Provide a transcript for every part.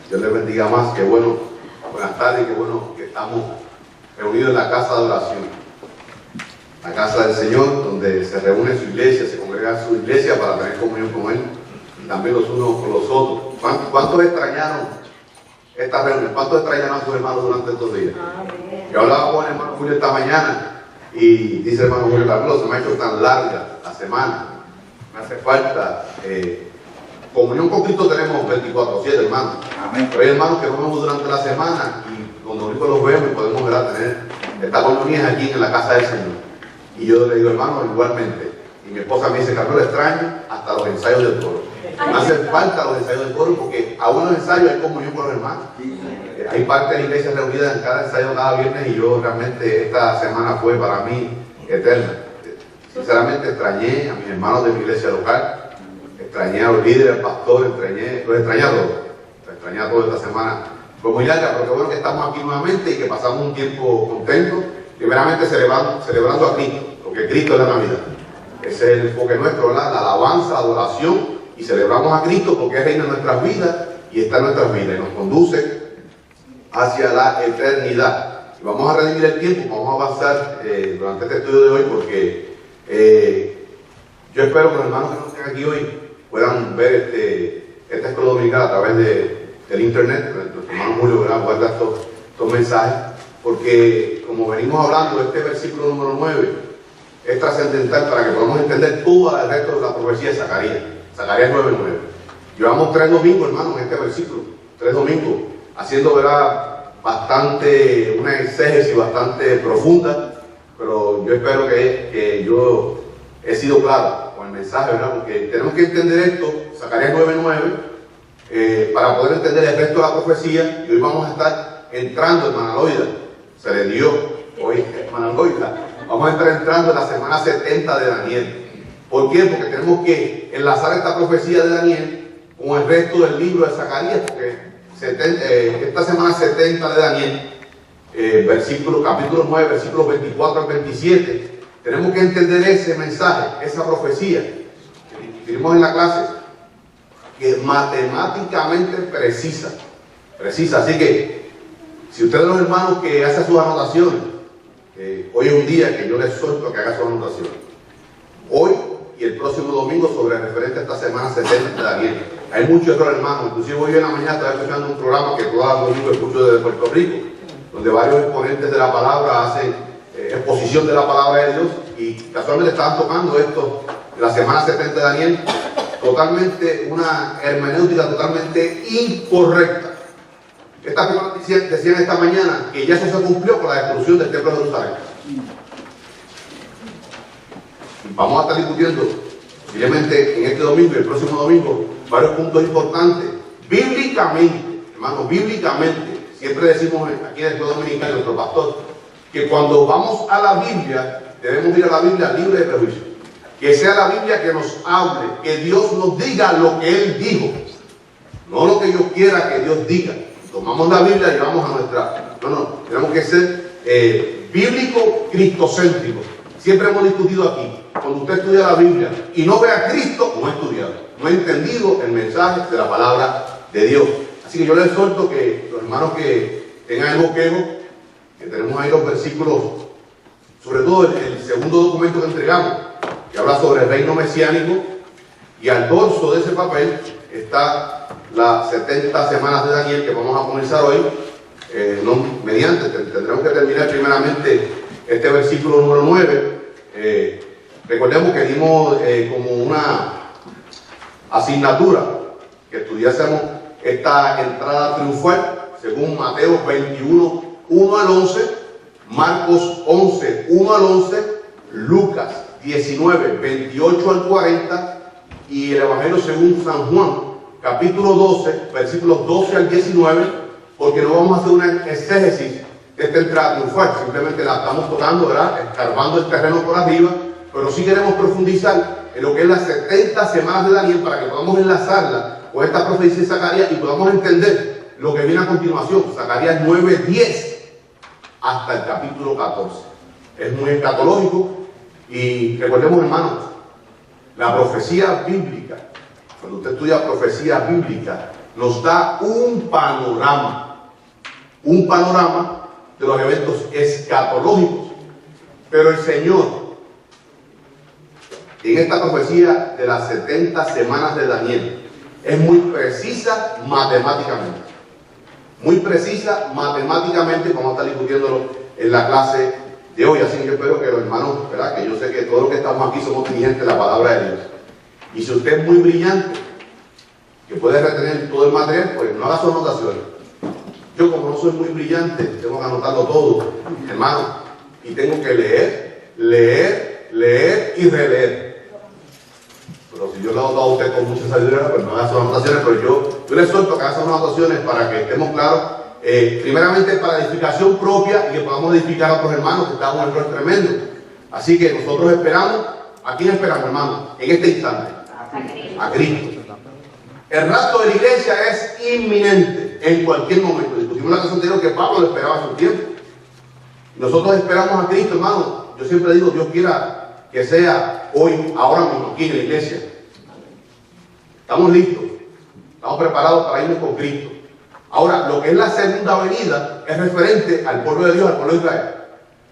Dios les bendiga más. Qué bueno, buenas tardes, qué bueno que estamos reunidos en la casa de oración. La casa del Señor, donde se reúne su iglesia, se congrega su iglesia para tener comunión con Él y también los unos con los otros. ¿Cuántos extrañaron esta reunión? ¿Cuántos extrañaron a sus hermanos durante estos días? Yo hablaba con el hermano Julio esta mañana y dice el hermano Julio Carlos, se me ha hecho tan larga la semana, me hace falta. Comunión con Cristo tenemos 24/7, hermanos. Pero hay hermanos que nos vemos durante la semana y cuando único los vemos y podemos tener esta comunión aquí en la casa del Señor. Y yo le digo, hermano, igualmente. Y mi esposa me dice, Carlos, extraño hasta los ensayos del coro. Me hacen falta los ensayos del coro porque aún en los ensayos hay comunión con los hermanos. Hay parte de la iglesia reunida en cada ensayo cada viernes y yo realmente esta semana fue para mí eterna. Sinceramente extrañé a mis hermanos de mi iglesia local. Extrañé a los líderes, al pastor, los extrañé a todos esta semana. Fue muy larga, pero qué bueno que estamos aquí nuevamente y que pasamos un tiempo contento, primeramente celebrando a Cristo, porque Cristo es la Navidad. Ese es el enfoque nuestro, ¿verdad? La alabanza, adoración, y celebramos a Cristo porque es reina en nuestras vidas y está en nuestras vidas y nos conduce hacia la eternidad. Y vamos a redimir el tiempo, vamos a avanzar durante este estudio de hoy porque yo espero que los hermanos que no estén aquí hoy puedan ver esta escuela dominical a través del internet. Nuestro hermano Julio guarda estos mensajes, porque como venimos hablando, este versículo número 9 es trascendental para que podamos entender todo el resto de la profecía de Zacarías 9:9. Llevamos 3 domingos, hermanos, en este versículo, 3 domingos, haciendo una exégesis bastante profunda, pero yo espero que yo he sido claro con el mensaje, ¿verdad? Porque tenemos que entender esto, Zacarías 9:9, para poder entender el resto de la profecía. Y hoy vamos a estar entrando, hermana Loida, se le dio hoy, hermana Loida, vamos a estar entrando en la semana 70 de Daniel. ¿Por qué? Porque tenemos que enlazar esta profecía de Daniel con el resto del libro de Zacarías, porque esta semana 70 de Daniel, capítulo 9, versículos 24 al 27, tenemos que entender ese mensaje, esa profecía que discutimos en la clase, que es matemáticamente precisa. Así que, si ustedes los hermanos que hacen sus anotaciones, hoy es un día que yo les suelto que haga sus anotaciones. Hoy y el próximo domingo sobre referente a esta semana 70 de Daniel. Hay muchos errores, hermanos. Inclusive hoy en la mañana estaba escuchando un programa que todos los domingos escucho desde Puerto Rico, donde varios exponentes de la palabra hacen exposición de la palabra de Dios y casualmente estaban tocando esto de la semana 70 de Daniel, totalmente una hermenéutica totalmente incorrecta. Estas personas decían esta mañana que ya eso se cumplió con la destrucción del templo de Jerusalén. Vamos a estar discutiendo posiblemente en este domingo y el próximo domingo varios puntos importantes bíblicamente, hermanos, bíblicamente. Siempre decimos aquí en el pueblo dominicano, nuestro pastor, que cuando vamos a la Biblia, debemos ir a la Biblia libre de prejuicio. Que sea la Biblia que nos hable, que Dios nos diga lo que Él dijo, no lo que yo quiera que Dios diga. Tomamos la Biblia y vamos a nuestra... No, tenemos que ser bíblico, cristocéntrico. Siempre hemos discutido aquí, cuando usted estudia la Biblia y no ve a Cristo, no ha estudiado, no ha entendido el mensaje de la palabra de Dios. Así que yo les exhorto que los hermanos que tengan el bosquejo, que tenemos ahí los versículos, sobre todo el segundo documento que entregamos, que habla sobre el reino mesiánico, y al dorso de ese papel está las 70 semanas de Daniel que vamos a comenzar hoy. Tendremos que terminar primeramente este versículo número 9. Recordemos que dimos como una asignatura que estudiásemos esta entrada triunfal según Mateo 21, 1 al 11, Marcos 11, 1 al 11, Lucas 19, 28 al 40 y el Evangelio según San Juan, capítulo 12, versículos 12 al 19, porque no vamos a hacer una exégesis de esta entrada triunfal, simplemente la estamos tocando, ¿verdad? Escarbando el terreno por arriba, pero sí queremos profundizar en lo que es las 70 semanas de Daniel para que podamos enlazarla con esta profecía de Zacarías y podamos entender lo que viene a continuación, Zacarías 9, 10 hasta el capítulo 14. Es muy escatológico y recordemos, hermanos, la profecía bíblica, cuando usted estudia profecía bíblica, nos da un panorama de los eventos escatológicos. Pero el Señor, en esta profecía de las 70 semanas de Daniel, es muy precisa matemáticamente. Muy precisa matemáticamente, vamos a estar discutiéndolo en la clase de hoy. Así que yo espero que los hermanos, ¿verdad?, que yo sé que todos los que estamos aquí somos diligentes de la palabra de Dios. Y si usted es muy brillante, que puede retener todo el material, pues no haga sus anotaciones. Yo, como no soy muy brillante, tengo que anotarlo todo, hermano, y tengo que leer y releer. Pero si yo le he dado a usted con mucha sabiduría, pues no haga sus anotaciones, pero yo le suelto que haga sus anotaciones para que estemos claros, primeramente para edificación propia y que podamos edificar a otros hermanos que están en un error tremendo. Así que nosotros esperamos, ¿a quién esperamos, hermano? En este instante, a Cristo. El rapto de la iglesia es inminente en cualquier momento. Discutimos la clase anterior que Pablo lo esperaba hace un tiempo. Nosotros esperamos a Cristo, hermano. Yo siempre digo, Dios quiera que sea hoy, ahora mismo, aquí en la iglesia. Estamos listos, estamos preparados para irnos con Cristo. Ahora, lo que es la segunda venida es referente al pueblo de Dios, al pueblo de Israel.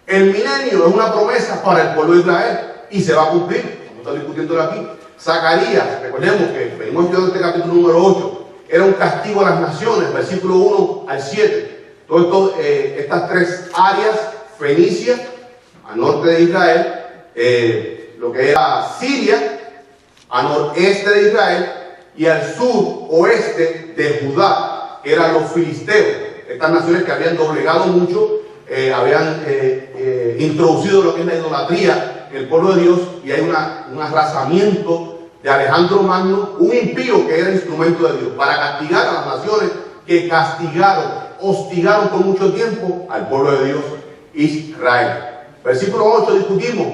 El milenio es una promesa para el pueblo de Israel y se va a cumplir. Vamos a estar discutiéndolo aquí. Zacarías, recordemos que venimos estudiando este capítulo número 8, era un castigo a las naciones, versículo 1 al 7. Todas estas tres áreas, Fenicia, al norte de Israel, lo que era Siria, al noreste de Israel, y al sur oeste de Judá, que eran los filisteos, estas naciones que habían doblegado mucho, habían introducido lo que es la idolatría en el pueblo de Dios, y hay un arrasamiento de Alejandro Magno, un impío que era instrumento de Dios, para castigar a las naciones que hostigaron por mucho tiempo al pueblo de Dios, Israel. Versículo 8 discutimos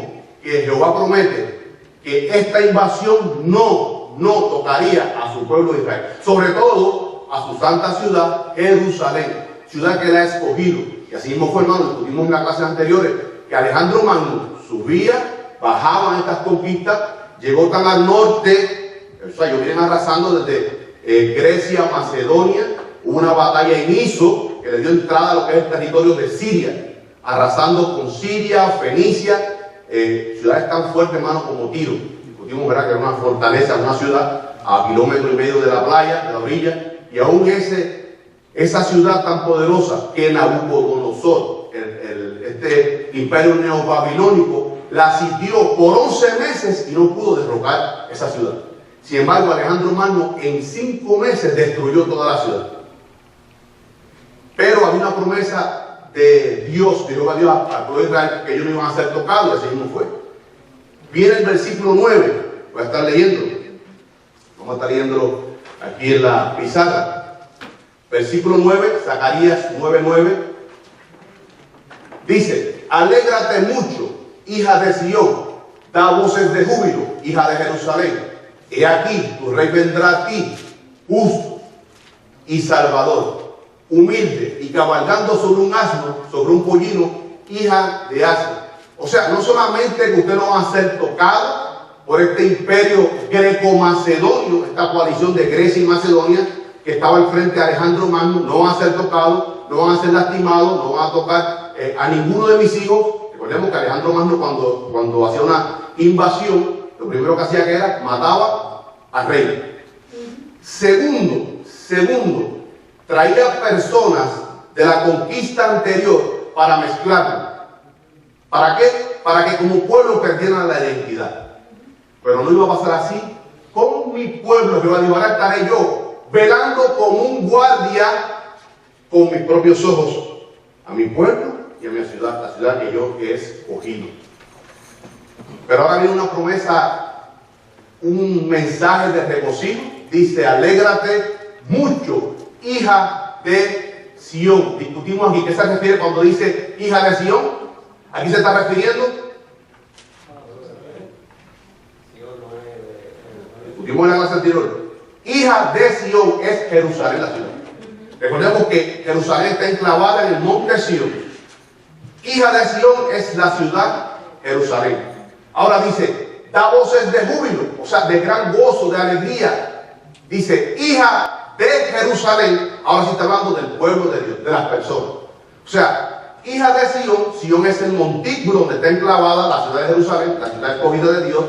que Jehová promete que esta invasión no tocaría a su pueblo de Israel, sobre todo a su santa ciudad, Jerusalén, ciudad que él ha escogido. Y así mismo fue, hermano, discutimos en las clases anteriores, que Alejandro Magno subía, bajaba en estas conquistas, llegó tan al norte, o sea, ellos vienen arrasando desde Grecia, Macedonia, hubo una batalla en Iso, que le dio entrada a lo que es el territorio de Siria, arrasando con Siria, Fenicia, ciudades tan fuertes, hermano, como Tiro. Discutimos, ¿verdad?, que era una fortaleza, una ciudad a 1,5 kilómetros de la playa, de la orilla, y aún esa ciudad tan poderosa que Nabucodonosor, este imperio neobabilónico, la sitió por 11 meses y no pudo derrocar esa ciudad. Sin embargo, Alejandro Magno en 5 meses destruyó toda la ciudad. Pero había una promesa de Dios, que Jehová dio al pueblo de Israel, que ellos no iban a ser tocados, y así mismo fue. Viene el versículo 9, voy a estar leyendo. Vamos a estar leyéndolo aquí en la pizarra. Versículo 9, Zacarías 9:9. Dice: alégrate mucho, hija de Sión, da voces de júbilo, hija de Jerusalén. He aquí, tu rey vendrá a ti, justo y salvador, humilde y cabalgando sobre un asno, sobre un pollino, hija de asno. O sea, no solamente que usted no va a ser tocado por este imperio greco-macedonio, esta coalición de Grecia y Macedonia, que estaba al frente de Alejandro Magno, no van a ser tocados, no van a ser lastimados, no van a tocar a ninguno de mis hijos. Recordemos que Alejandro Magno, cuando hacía una invasión, lo primero que hacía que era mataba al rey. Segundo, traía personas de la conquista anterior para mezclarlo. ¿Para qué? Para que como pueblo perdieran la identidad. Pero no iba a pasar así. Con mi pueblo, Jehová dijo, ahora estaré yo velando como un guardia con mis propios ojos a mi pueblo y a mi ciudad, la ciudad que yo he escogido. Pero ahora viene una promesa, un mensaje de regocijo. Dice: alégrate mucho, hija de Sión. Discutimos aquí, ¿qué se refiere cuando dice hija de Sión? Aquí se está refiriendo. Discutimos en la clase anterior. Hija de Sión es Jerusalén, la ciudad. Recordemos que Jerusalén está enclavada en el monte Sión. Hija de Sión es la ciudad Jerusalén. Ahora dice: da voces de júbilo, o sea, de gran gozo, de alegría. Dice: hija de Jerusalén, ahora sí está hablando del pueblo de Dios, de las personas. O sea, hija de Sion, Sion es el montículo donde está enclavada la ciudad de Jerusalén, la ciudad escogida de Dios.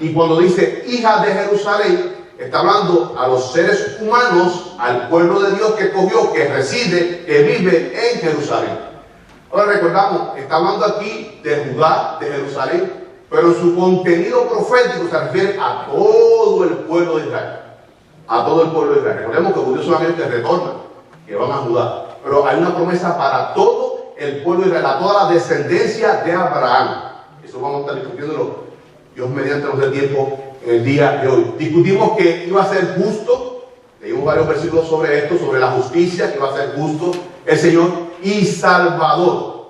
Y cuando dice hija de Jerusalén, está hablando a los seres humanos, al pueblo de Dios que escogió, que reside, que vive en Jerusalén. Ahora recordamos, está hablando aquí de Judá, de Jerusalén, pero su contenido profético se refiere a todo el pueblo de Israel. A todo el pueblo de Israel. Recordemos que los judíos solamente retornan, que van a Judá. Pero hay una promesa para todo el pueblo de Israel, a toda la descendencia de Abraham. Eso vamos a estar discutiéndolo, Dios mediante nos dé tiempo en el día de hoy. Discutimos que iba a ser justo, leímos varios versículos sobre esto, sobre la justicia, que iba a ser justo el Señor y Salvador.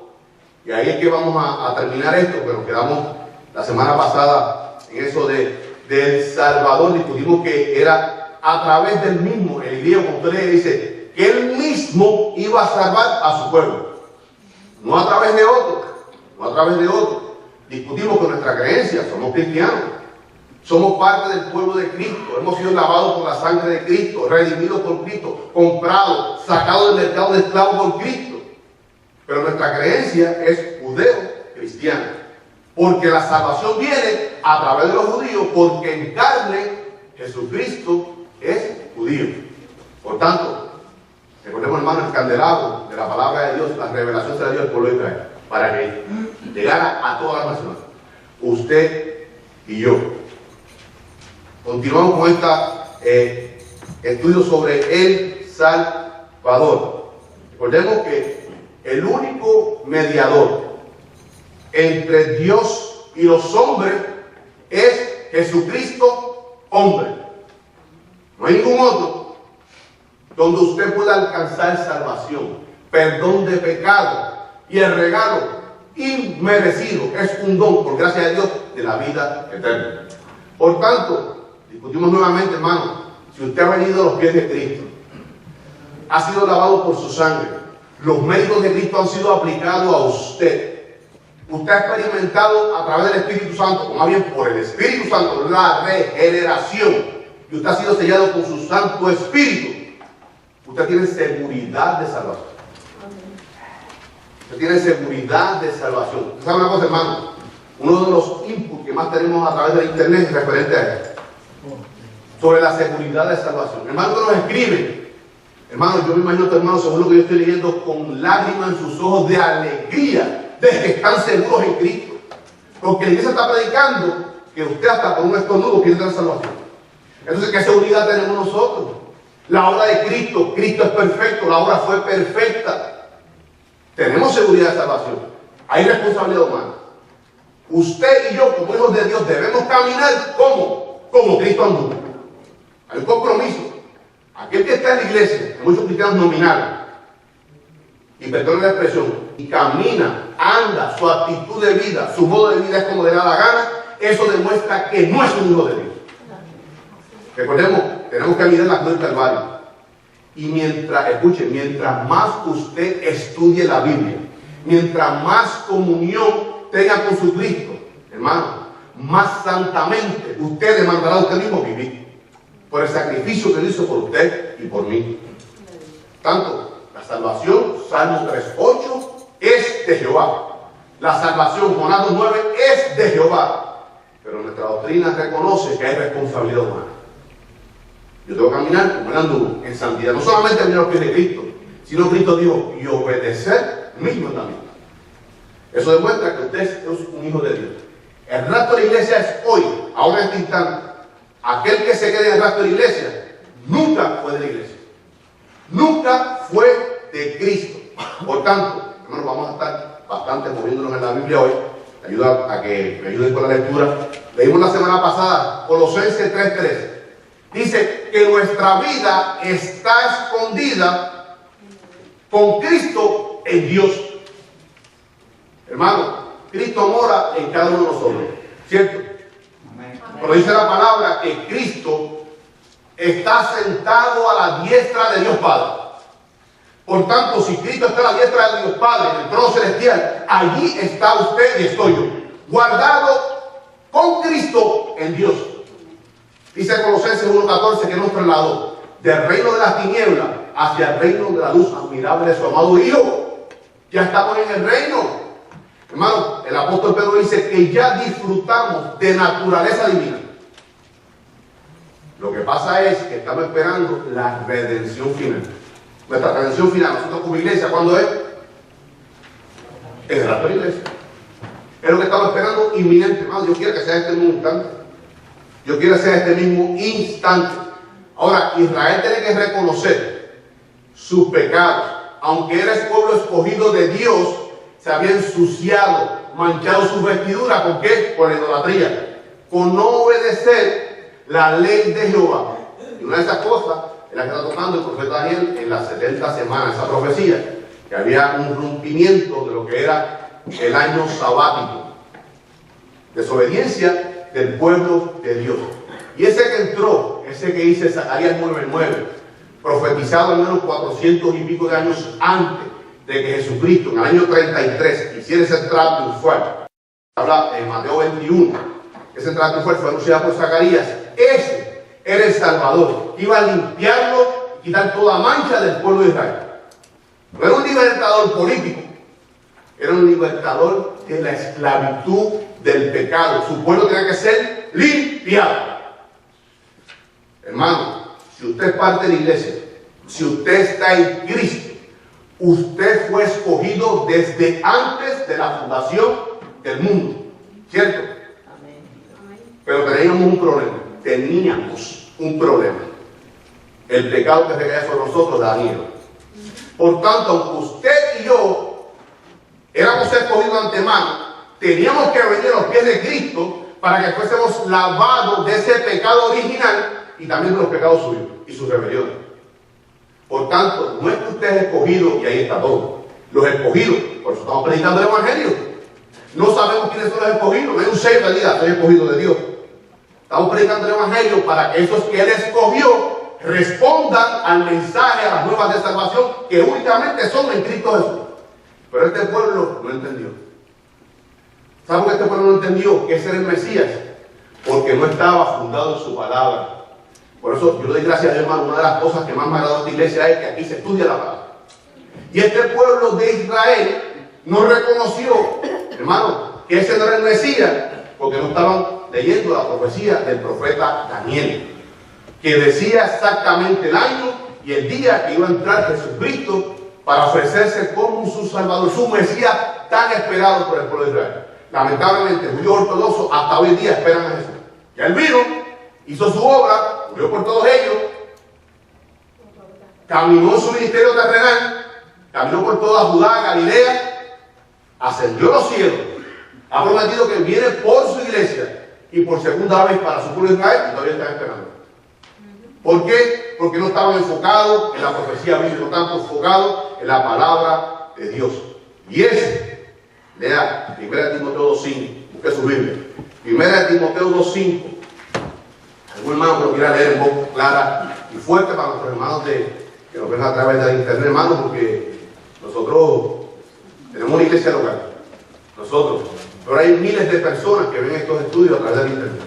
Y ahí es que vamos a terminar esto, pero quedamos la semana pasada en eso del Salvador. Discutimos que era a través del mismo, el griego, como usted le dice, que él mismo iba a salvar a su pueblo, no a través de otro, no a través de otro. Discutimos con nuestra creencia, somos cristianos, somos parte del pueblo de Cristo, hemos sido lavados por la sangre de Cristo, redimidos por Cristo, comprados, sacados del mercado de esclavos por Cristo. Pero nuestra creencia es judeo-cristiana, porque la salvación viene a través de los judíos, porque en carne Jesucristo es judío. Por tanto, recordemos, hermano, el candelabro de la palabra de Dios, la revelación se la dio al pueblo de Israel, para que llegara a todas las naciones. Usted y yo. Continuamos con este estudio sobre el Salvador. Recordemos que el único mediador entre Dios y los hombres es Jesucristo, hombre. No hay ningún otro donde usted pueda alcanzar salvación, perdón de pecado y el regalo inmerecido, es un don, por gracia de Dios, de la vida eterna. Por tanto, discutimos nuevamente, hermano, si usted ha venido a los pies de Cristo, ha sido lavado por su sangre, los méritos de Cristo han sido aplicados a usted, usted ha experimentado a través del Espíritu Santo, o más bien por el Espíritu Santo, la regeneración, y usted ha sido sellado con su Santo Espíritu, usted tiene seguridad de salvación. Usted tiene seguridad de salvación. ¿Usted sabe una cosa, hermano? Uno de los inputs que más tenemos a través del internet es referente a esto, sobre la seguridad de salvación. Hermano que nos escribe, hermano, yo me imagino que hermano, según lo que yo estoy leyendo, con lágrimas en sus ojos de alegría, de que están seguros en Cristo. Porque la iglesia está predicando que usted hasta por un estornudo quiere tener salvación. Entonces, ¿qué seguridad tenemos nosotros? La obra de Cristo, Cristo es perfecto, la obra fue perfecta. Tenemos seguridad de salvación. Hay responsabilidad humana. Usted y yo, como hijos de Dios, debemos caminar como Cristo anduvo. Hay un compromiso. Aquel que está en la iglesia, hay muchos cristianos nominales, y perdón la expresión, y camina, anda, su actitud de vida, su modo de vida es como le da la gana, eso demuestra que no es un hijo de Dios. Recordemos, tenemos que mirar la cruz del Calvario. Y mientras más usted estudie la Biblia, mientras más comunión tenga con su Cristo, hermano, más santamente usted demandará a usted mismo vivir por el sacrificio que hizo por usted y por mí. Tanto la salvación, Salmo 3:8, es de Jehová. La salvación, Jonás 2:9, es de Jehová. Pero nuestra doctrina reconoce que hay responsabilidad humana. Yo tengo que caminar como él anduvo, en santidad. No solamente venir a los pies de Cristo, sino Cristo dijo, y obedecer mis mandamientos. Eso demuestra que usted es un hijo de Dios. El rapto de la iglesia es hoy, ahora en este instante. Aquel que se quede en el rapto de la iglesia, nunca fue de la iglesia. Nunca fue de Cristo. Por tanto, hermanos, vamos a estar bastante moviéndonos en la Biblia hoy. Ayuda a que me ayuden con la lectura. Leímos la semana pasada, Colosenses 3:13. Dice que nuestra vida está escondida con Cristo en Dios. Hermano, Cristo mora en cada uno de nosotros, ¿cierto? Pero dice la palabra que Cristo está sentado a la diestra de Dios Padre. Por tanto, si Cristo está a la diestra de Dios Padre, en el trono celestial, allí está usted y estoy yo, guardado con Cristo en Dios. Dice Colosenses 1:14 que nos trasladó del reino de las tinieblas hacia el reino de la luz admirable de su amado Hijo. Ya estamos en el reino. Hermano, el apóstol Pedro dice que ya disfrutamos de naturaleza divina. Lo que pasa es que estamos esperando la redención final. Nuestra redención final, nosotros como iglesia, ¿cuándo es? En el rapto de la iglesia. Es lo que estamos esperando inminente. Hermano, yo quiero que sea este mismo instante. Yo quiero que sea este mismo instante. Ahora, Israel tiene que reconocer sus pecados. Aunque era el pueblo escogido de Dios, se había ensuciado, manchado sus vestiduras. ¿Por qué? Por la idolatría. Con no obedecer la ley de Jehová. Y una de esas cosas es la que está tocando el profeta Daniel en las 70 semanas, esa profecía, que había un rompimiento de lo que era el año sabático. Desobediencia del pueblo de Dios. Y ese que entró, ese que dice Zacarías 9:9, profetizado al menos 400 y pico de años antes de que Jesucristo, en el año 33, hiciera esa entrada triunfal. Habla en Mateo 21. Esa entrada triunfal fue anunciada por Zacarías. Ese era el Salvador. Iba a limpiarlo y quitar toda mancha del pueblo de Israel. No era un libertador político. Era un libertador de la esclavitud del pecado. Su pueblo tenía que ser limpiado. Hermano, si usted es parte de la iglesia, si usted está en Cristo, usted fue escogido desde antes de la fundación del mundo. ¿Cierto? Pero teníamos un problema. El pecado que recaía sobre nosotros, Daniel. Por tanto, aunque usted y yo éramos escogidos de antemano, teníamos que venir a los pies de Cristo para que fuésemos lavados de ese pecado original y también de los pecados suyos y sus rebeliones. Por tanto, no es que usted es escogido y ahí está todo. Los escogidos, por eso estamos predicando el Evangelio. No sabemos quiénes son los escogidos, no hay un sello que diga, soy escogido de Dios. Estamos predicando el Evangelio para que esos que Él escogió respondan al mensaje, a las nuevas de salvación, que únicamente son en Cristo Jesús. Pero este pueblo no entendió. ¿Sabe por qué este pueblo no entendió que ese era el Mesías? Porque no estaba fundado en su palabra. Por eso yo le doy gracias a Dios, hermano. Una de las cosas que más me ha agradado esta iglesia es que aquí se estudia la palabra. Y este pueblo de Israel no reconoció, hermano, que ese no era el Mesías, porque no estaban leyendo la profecía del profeta Daniel, que decía exactamente el año y el día que iba a entrar Jesucristo para ofrecerse como su Salvador, su Mesías tan esperado por el pueblo de Israel. Lamentablemente, judíos ortodoxos hasta hoy en día esperan a Jesús. Ya Él vino, hizo su obra, murió por todos ellos, caminó en su ministerio terrenal, caminó por toda Judá, Galilea, ascendió a los cielos, ha prometido que viene por su iglesia y por segunda vez para su pueblo de Israel y todavía están esperando. ¿Por qué? Porque no estaban enfocados en la profecía bíblica, no estaban enfocados en la palabra de Dios. Y ese, lea 1 Timoteo 2:5, busque su Biblia. 1 Timoteo 2:5. Algún hermano que lo quiera leer en voz clara y fuerte para nuestros hermanos que nos ven a través de internet, hermanos, porque nosotros tenemos una iglesia local. Pero hay miles de personas que ven estos estudios a través del internet.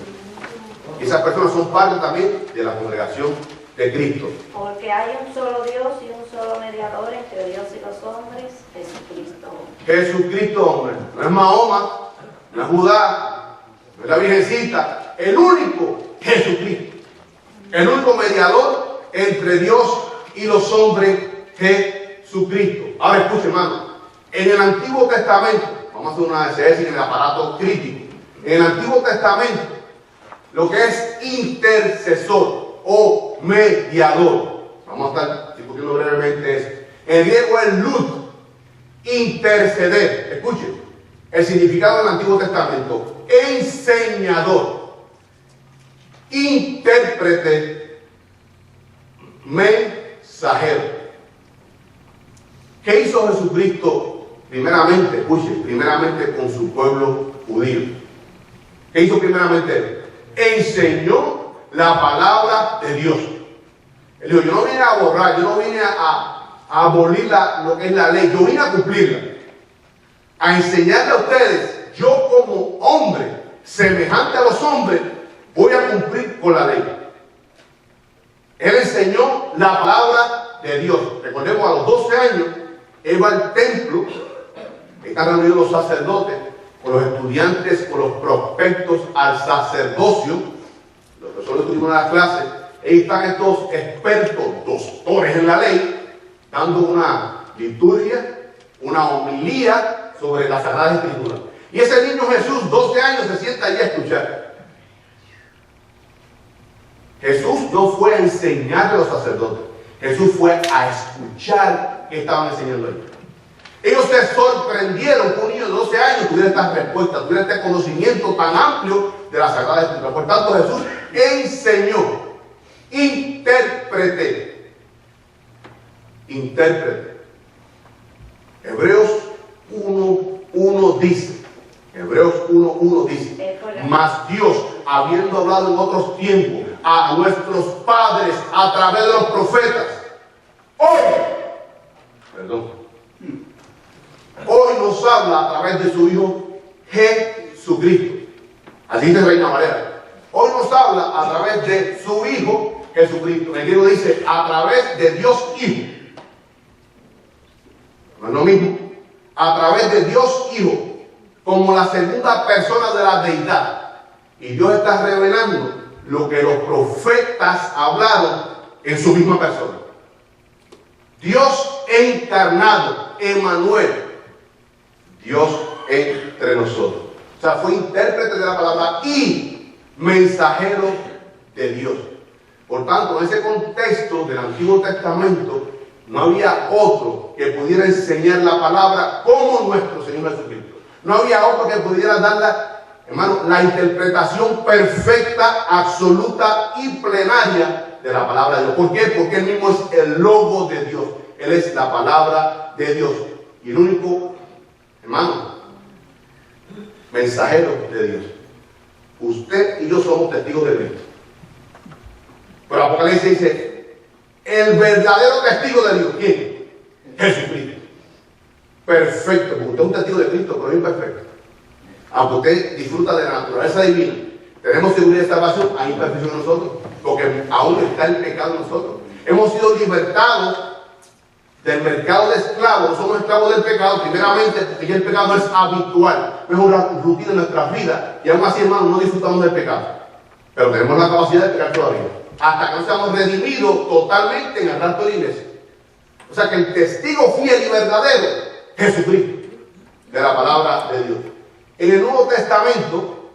Y esas personas son parte también de la congregación de Cristo. Porque hay un solo Dios y un solo mediador entre Dios y los hombres, Jesucristo. Jesucristo, hombre. No es Mahoma, no es Judá, no es la Virgencita. El único Jesucristo. El único mediador entre Dios y los hombres, Jesucristo. Ahora escuche, hermano. En el Antiguo Testamento, vamos a hacer una exégesis en el aparato crítico. En el Antiguo Testamento, lo que es intercesor o mediador, vamos a estar discutiendo brevemente eso. En griego es lud, interceder. Escuchen, el significado del Antiguo Testamento: enseñador, intérprete, mensajero. ¿Qué hizo Jesucristo? Primeramente, escuchen, primeramente con su pueblo judío. ¿Qué hizo primeramente? Enseñó la palabra de Dios. Él dijo, yo no vine a borrar, yo no vine a abolir lo que es la ley, yo vine a cumplirla. A enseñarle a ustedes, yo como hombre, semejante a los hombres, voy a cumplir con la ley. Él enseñó la palabra de Dios. Recordemos, a los 12 años, él va al templo, están reunidos los sacerdotes, con los estudiantes, con los prospectos al sacerdocio, los que solo estuvimos en las clases. Ahí están estos expertos, doctores en la ley, dando una liturgia, una homilía sobre la Sagrada Escritura. Y ese niño Jesús, 12 años, se sienta allí a escuchar. Jesús no fue a enseñar a los sacerdotes, Jesús fue a escuchar qué estaban enseñando ellos. Ellos se sorprendieron que un niño de 12 años tuviera estas respuestas, tuviera este conocimiento tan amplio de la Sagrada Escritura. Por tanto, Jesús enseñó, intérprete. Hebreos 1:1 dice, mas Dios, habiendo hablado en otros tiempos a nuestros padres a través de los profetas, hoy nos habla a través de su Hijo Jesucristo. Así dice Reina Valera. Hoy nos habla a través de su Hijo Jesucristo. El griego dice a través de Dios Hijo. No es lo mismo. A través de Dios Hijo, como la segunda persona de la deidad. Y Dios está revelando lo que los profetas hablaron en su misma persona. Dios encarnado, Emmanuel, Dios entre nosotros. O sea, fue intérprete de la palabra y mensajero de Dios. Por tanto, en ese contexto del Antiguo Testamento, no había otro que pudiera enseñar la palabra como nuestro Señor Jesucristo. No había otro que pudiera darla, hermano, la interpretación perfecta, absoluta y plenaria de la palabra de Dios. ¿Por qué? Porque Él mismo es el logo de Dios. Él es la palabra de Dios. Y el único, hermano, mensajero de Dios. Usted y yo somos testigos de Cristo. Pero Apocalipsis dice, el verdadero testigo de Dios, ¿quién? Jesucristo. Perfecto, porque usted es un testigo de Cristo, pero es imperfecto. Aunque usted disfruta de la naturaleza divina, tenemos seguridad de salvación, hay imperfección en nosotros, porque aún está el pecado en nosotros. Hemos sido libertados del mercado de esclavos, no somos esclavos del pecado, primeramente porque ya el pecado no es habitual, no es una rutina en nuestras vidas, y aún así, hermanos, no disfrutamos del pecado, pero tenemos la capacidad de pecar todavía, hasta que no seamos redimidos totalmente en el rapto de la iglesia. O sea que el testigo fiel y verdadero, Jesucristo, de la palabra de Dios. En el Nuevo Testamento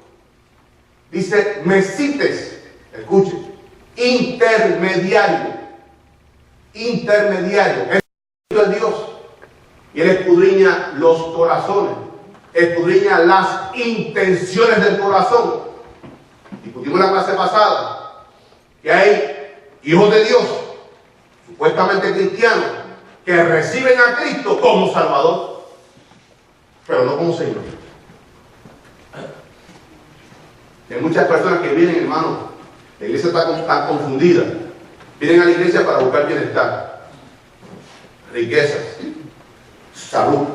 dice mesites, escuchen, intermediario, Él es Dios y Él escudriña los corazones, escudriña las intenciones del corazón. Discutimos en la clase pasada que hay hijos de Dios, supuestamente cristianos, que reciben a Cristo como Salvador, pero no como Señor. Hay muchas personas que vienen, hermano, la iglesia está tan confundida, vienen a la iglesia para buscar bienestar, riquezas, salud,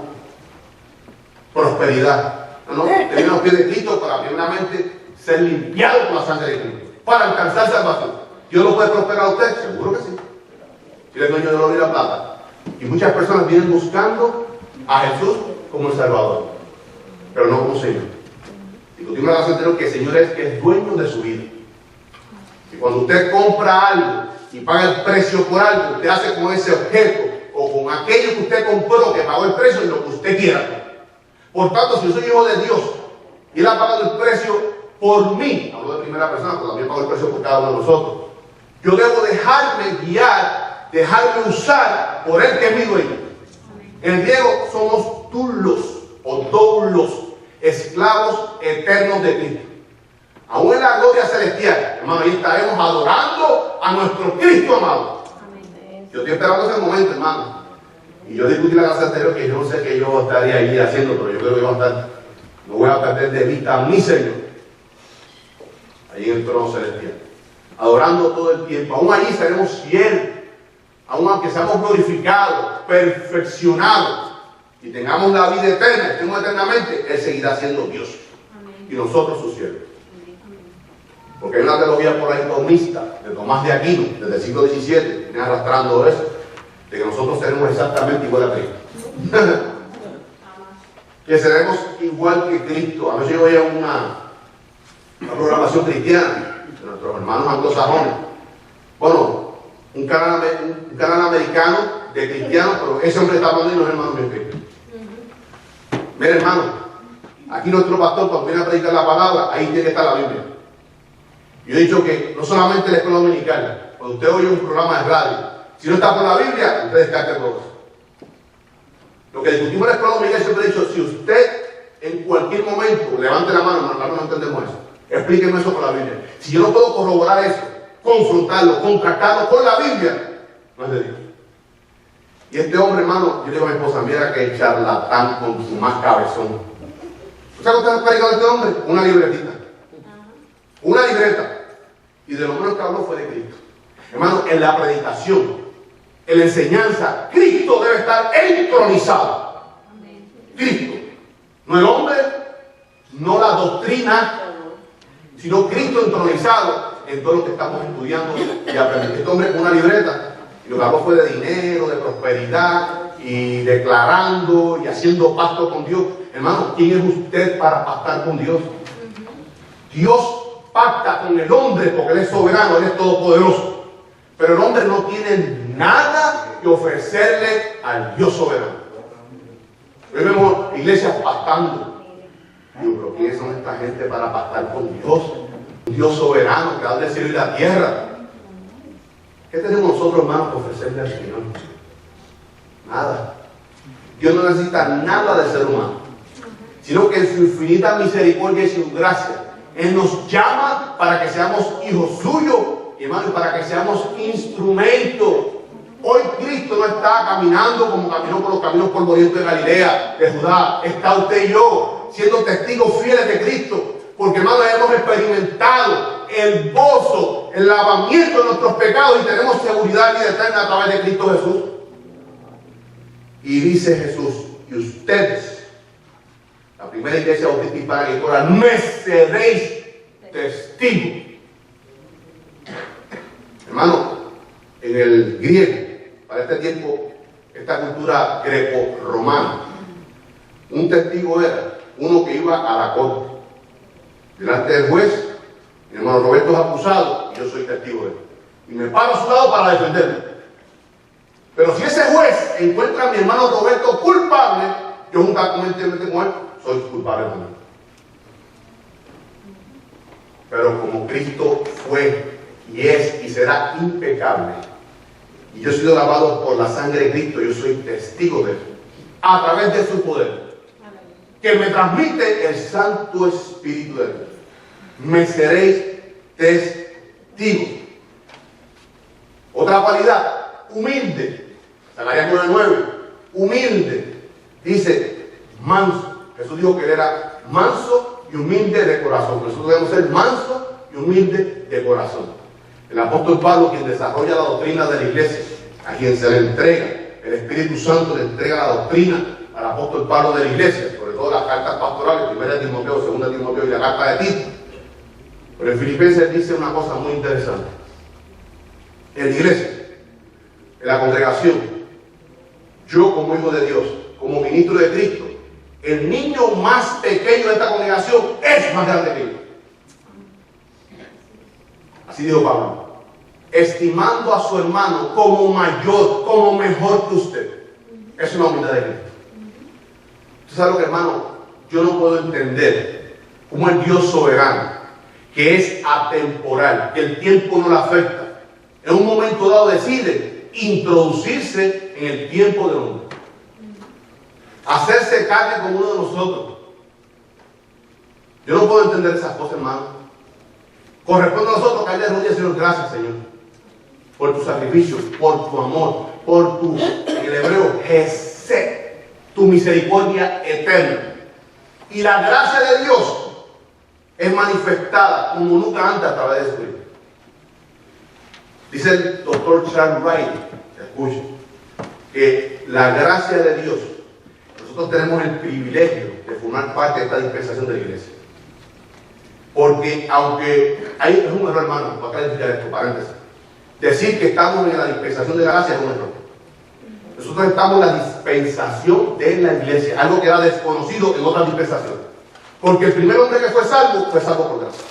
prosperidad. No, vienen a los pies de Cristo para primeramente ser limpiados por la sangre de Cristo, para alcanzar salvación. ¿Dios lo puede prosperar a usted? Seguro que sí. Si Él es dueño del oro y la plata. Y muchas personas vienen buscando a Jesús como el Salvador, pero no como Señor. Discutimos la clase anterior que el Señor es que es dueño de su vida. Y cuando usted compra algo y paga el precio por algo, usted hace con ese objeto o con aquello que usted compró, que pagó el precio, y lo que usted quiera. Por tanto, si yo soy hijo de Dios y Él ha pagado el precio por mí, hablo de primera persona, porque también pagó el precio por cada uno de nosotros, yo debo dejarme guiar, dejarme usar por Él que es mi dueño. En griego somos doulos o doulos, esclavos eternos de Cristo. Aún en la gloria celestial, hermano, ahí estaremos adorando a nuestro Cristo amado. Yo estoy esperando ese momento, hermano. Y yo discutí la clase anterior que yo no sé qué yo estaría ahí haciendo, pero yo creo que no voy a perder de vista a mi Señor, ahí en el trono celestial, adorando todo el tiempo. Aún allí seremos fieles, aún aunque seamos glorificados, perfeccionados y tengamos la vida eterna, estemos eternamente, Él seguirá siendo Dios. Amén. Y nosotros sus siervos. Porque hay una teología por ahí tomista de Tomás de Aquino, desde el siglo XVII, viene arrastrando eso, de que nosotros seremos exactamente igual a Cristo. Que seremos igual que Cristo. A veces yo veía una programación cristiana de nuestros hermanos anglosajones. Bueno, un canal americano de cristianos, pero ese hombre está hablando y no es hermano mío Cristo. Mira, hermano, aquí nuestro pastor, cuando viene a predicar la palabra, ahí tiene que estar la Biblia. Yo he dicho que no solamente la escuela dominical, cuando usted oye un programa de radio, si no está por la Biblia, usted descarte todo eso. Lo que discutimos en la escuela dominical, siempre he dicho, si usted en cualquier momento levante la mano, hermano, no entendemos eso, explíqueme eso con la Biblia. Si yo no puedo corroborar eso, confrontarlo, contrastarlo con la Biblia, no es de Dios. Y este hombre, hermano, yo digo a mi esposa, mira que charlatán con su más cabezón. ¿Sabes lo que ha predicado este hombre? Una libretita. Una libreta. Y de lo menos que habló fue de Cristo. Hermano, en la predicación, en la enseñanza, Cristo debe estar entronizado. Cristo. No el hombre, no la doctrina, sino Cristo entronizado en todo lo que estamos estudiando y aprendiendo. Este hombre con una libreta, y lo que habló fue de dinero, de prosperidad, y declarando y haciendo pacto con Dios. Hermano, ¿quién es usted para pactar con Dios? Dios pacta con el hombre porque Él es soberano, Él es todopoderoso. Pero el hombre no tiene nada que ofrecerle al Dios soberano. Hoy vemos iglesias pactando. Digo, pero ¿quiénes son esta gente para pactar con Dios? Un Dios soberano, creador del cielo y la tierra. ¿Qué tenemos nosotros, hermanos, que ofrecerle al Señor? Nada. Dios no necesita nada del ser humano, sino que en su infinita misericordia y su gracia, Él nos llama para que seamos hijos suyos, hermano, y para que seamos instrumentos. Hoy Cristo no está caminando como caminó por los caminos polvorientos de Galilea, de Judá. Está usted y yo siendo testigos fieles de Cristo, porque, hermano, hemos experimentado el gozo, el lavamiento de nuestros pecados y tenemos seguridad y vida eterna a través de Cristo Jesús. Y dice Jesús, y ustedes, la primera iglesia bautista hispana que fuera, me seréis testigos. Hermano, en el griego, para este tiempo, esta cultura greco-romana, un testigo era uno que iba a la corte, delante del juez. Mi hermano Roberto es acusado y yo soy testigo de él. Y me paro a su lado para defenderme. Pero si ese juez encuentra a mi hermano Roberto culpable, yo juntamente con él soy culpable también. Pero como Cristo fue y es y será impecable, y yo he sido lavado por la sangre de Cristo, yo soy testigo de él, a través de su poder, que me transmite el Santo Espíritu de Dios. Me seréis testigos. Otra cualidad, humilde. Zacarías 9:9. Humilde. Dice, manso. Jesús dijo que él era manso y humilde de corazón. Nosotros debemos ser manso y humilde de corazón. El apóstol Pablo, quien desarrolla la doctrina de la iglesia, a quien se le entrega, el Espíritu Santo le entrega la doctrina al apóstol Pablo de la iglesia, sobre todo las cartas pastorales, 1 Timoteo, 2 Timoteo y la carta de Tito. Pero en Filipenses dice una cosa muy interesante. En la iglesia, en la congregación, yo como hijo de Dios, como ministro de Cristo, el niño más pequeño de esta congregación es más grande que yo. Así dijo Pablo. Estimando a su hermano como mayor, como mejor que usted. Es una humildad de Cristo. ¿Usted sabe lo que, hermano? Yo no puedo entender cómo el Dios soberano, que es atemporal, que el tiempo no le afecta, en un momento dado decide introducirse en el tiempo del hombre, hacerse carne como uno de nosotros. Yo no puedo entender esas cosas, hermano. Corresponde a nosotros caerle de rodillas y decir gracias, Señor, por tu sacrificio, por tu amor, por tu, en el hebreo, Jesé, tu misericordia eterna. Y la gracia de Dios es manifestada como nunca antes a través de su vida. Dice el doctor Charles Wright, escuchen, que la gracia de Dios, nosotros tenemos el privilegio de formar parte de esta dispensación de la iglesia. Porque aunque es un error, hermano, voy a clarificar esto, paréntesis. Decir que estamos en la dispensación de la gracia es un error. Nosotros estamos en la dispensación de la iglesia, algo que era desconocido en otras dispensaciones. Porque el primer hombre que fue salvo por gracia.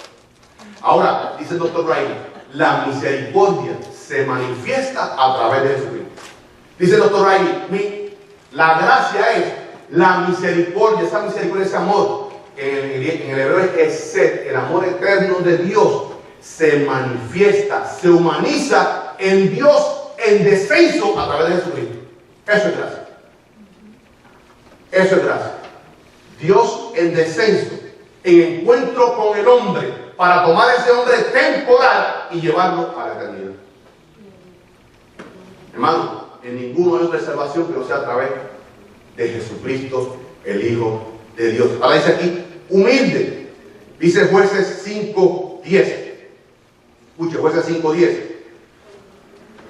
Ahora, dice el doctor Riley, la misericordia se manifiesta a través de Jesucristo. Dice el doctor Riley, la gracia es la misericordia, esa misericordia, ese amor. En el hebreo es Esed, el amor eterno de Dios se manifiesta, se humaniza en Dios en descenso a través de Jesucristo. Eso es gracia. Eso es gracia. Dios en descenso, en encuentro con el hombre, para tomar ese hombre temporal y llevarlo a la eternidad. Hermano, en ninguno hay otra salvación que no sea a través de Jesucristo, el Hijo de Dios. Ahora dice aquí, humilde. Dice Jueces 5:10. Escuche, Jueces 5:10.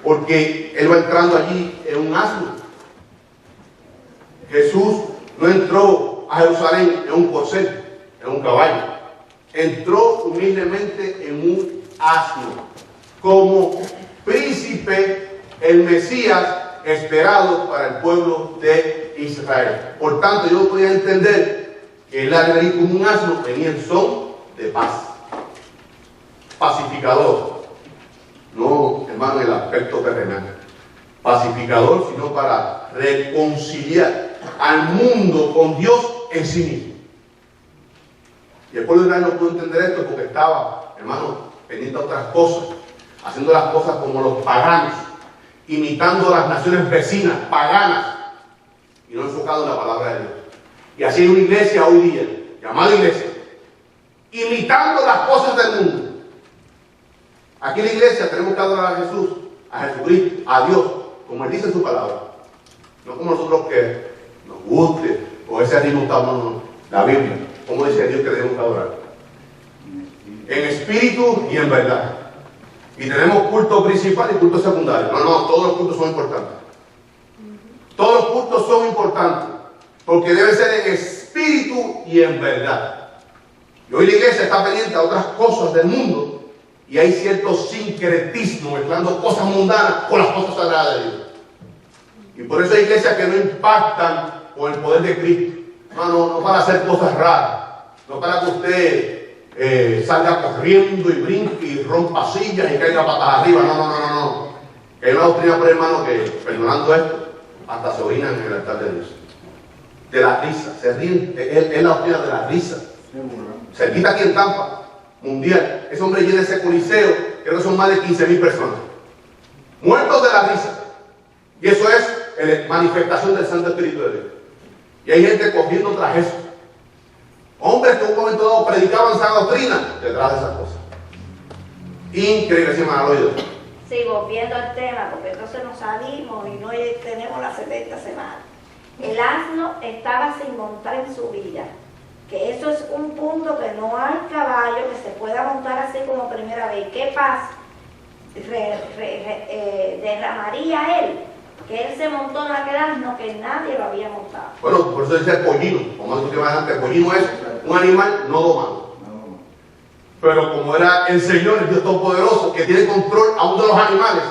Porque él va entrando allí en un asno. Jesús no entró a Jerusalén en un corcel, en un caballo. Entró humildemente en un asno, como príncipe, el Mesías esperado para el pueblo de Israel. Por tanto, yo podía entender que él al venir como un asno venía en son de paz, pacificador. No, hermano, en el aspecto terrenal, pacificador, sino para reconciliar al mundo con Dios en sí mismo. Y el pueblo de Israel no pudo entender esto porque estaba, hermano, pendiente a otras cosas, haciendo las cosas como los paganos, imitando a las naciones vecinas, paganas, y no enfocado en la palabra de Dios. Y así hay una iglesia hoy día, llamada iglesia, imitando las cosas del mundo. Aquí en la iglesia tenemos que adorar a Jesús, a Jesucristo, a Dios, como Él dice en su palabra. No como nosotros que nos guste, o ese ritmo está, no, la Biblia. Como dice Dios que debemos adorar. En espíritu y en verdad. Y tenemos culto principal y culto secundario. No, todos los cultos son importantes. Todos los cultos son importantes. Porque deben ser en espíritu y en verdad. Y hoy la iglesia está pendiente a otras cosas del mundo. Y hay cierto sincretismo mezclando cosas mundanas con las cosas sagradas de Dios. Y por eso hay iglesias que no impactan con el poder de Cristo. No para hacer cosas raras. No para que usted salga corriendo y brinque y rompa sillas y caiga patas arriba. No. Hay una doctrina por hermano que, perdonando esto, hasta se orinan en el altar de Dios. De la risa. Se ríen. Es la doctrina de la risa. Cerquita aquí en Tampa. Mundial. Ese hombre llena ese coliseo, creo que son más de 15,000 personas. Muertos de la risa. Y eso es manifestación del Santo Espíritu de Dios. Y hay gente cogiendo tras eso. Hombres que en un momento dado predicaban esa doctrina detrás de esas cosas. Increíble, ¿sí me han oído? Sí, volviendo al tema, porque entonces nos salimos y no tenemos las 70 semanas. El asno estaba sin montar en su vida. Que eso es un punto que no hay caballo que se pueda montar así como primera vez. ¿Qué paz derramaría él? Que él se montó en aquel asno que nadie lo había montado. Bueno, por eso dice el pollino. Como dijo que más adelante, el pollino es un animal no domado. Pero como era el Señor, el Dios Todopoderoso, que tiene control aún de los animales.